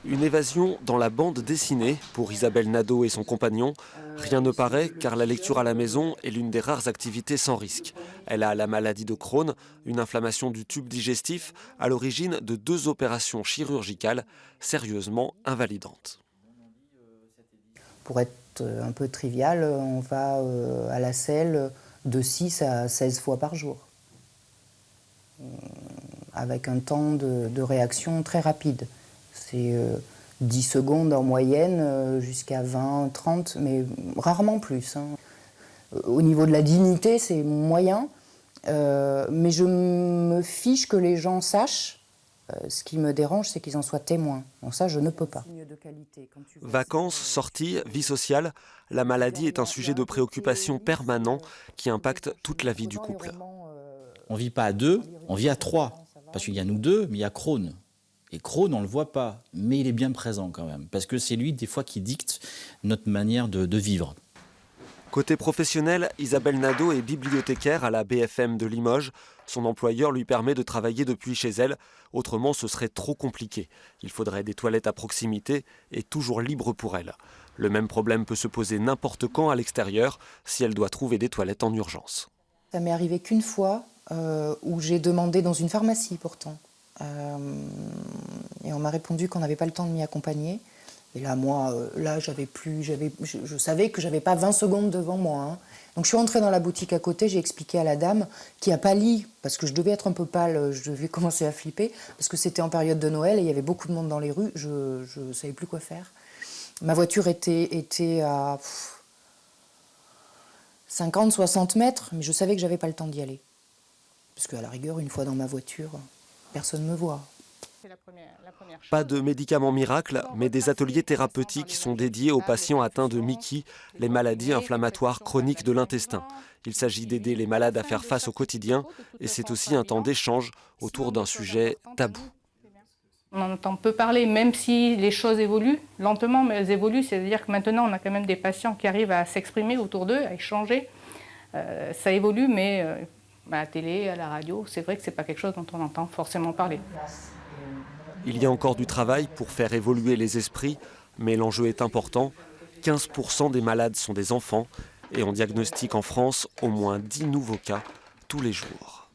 Une évasion dans la bande dessinée pour Isabelle Nadeau et son compagnon. Rien ne paraît car la lecture à la maison est l'une des rares activités sans risque. Elle a la maladie de Crohn, une inflammation du tube digestif à l'origine de 2 opérations chirurgicales sérieusement invalidantes. Pour être un peu trivial, on va à la selle de 6 à 16 fois par jour, avec un temps de réaction très rapide. C'est 10 secondes en moyenne, jusqu'à 20, 30, mais rarement plus. Au niveau de la dignité, c'est moyen, mais je me fiche que les gens sachent. Ce qui me dérange, c'est qu'ils en soient témoins. Donc ça, je ne peux pas. Vacances, sorties, vie sociale, la maladie est un sujet de préoccupation permanent qui impacte toute la vie du couple. On ne vit pas à 2, on vit à 3. Parce qu'il y a nous 2, mais il y a Crohn. Et Crohn, on ne le voit pas, mais il est bien présent quand même. Parce que c'est lui, des fois, qui dicte notre manière de vivre. Côté professionnel, Isabelle Nadeau est bibliothécaire à la BFM de Limoges. Son employeur lui permet de travailler depuis chez elle. Autrement, ce serait trop compliqué. Il faudrait des toilettes à proximité et toujours libres pour elle. Le même problème peut se poser n'importe quand à l'extérieur si elle doit trouver des toilettes en urgence. Ça m'est arrivé qu'une fois où j'ai demandé dans une pharmacie pourtant. Et on m'a répondu qu'on n'avait pas le temps de m'y accompagner. Et là, moi, je savais que j'avais pas 20 secondes devant moi. Donc je suis rentrée dans la boutique à côté, j'ai expliqué à la dame qui a pâli, parce que je devais être un peu pâle, je devais commencer à flipper, parce que c'était en période de Noël et il y avait beaucoup de monde dans les rues, je ne savais plus quoi faire. Ma voiture était à 50, 60 mètres, mais je savais que j'avais pas le temps d'y aller. Parce qu'à la rigueur, une fois dans ma voiture, personne ne me voit. Pas de médicaments miracles, mais des ateliers thérapeutiques sont dédiés aux patients atteints de MICI, les maladies inflammatoires chroniques de l'intestin. Il s'agit d'aider les malades à faire face au quotidien et c'est aussi un temps d'échange autour d'un sujet tabou. On en entend peu parler, même si les choses évoluent, lentement, mais elles évoluent. C'est-à-dire que maintenant, on a quand même des patients qui arrivent à s'exprimer autour d'eux, à échanger. Ça évolue, mais à la télé, à la radio, c'est vrai que ce n'est pas quelque chose dont on entend forcément parler. Il y a encore du travail pour faire évoluer les esprits, mais l'enjeu est important. 15% des malades sont des enfants et on diagnostique en France au moins 10 nouveaux cas tous les jours.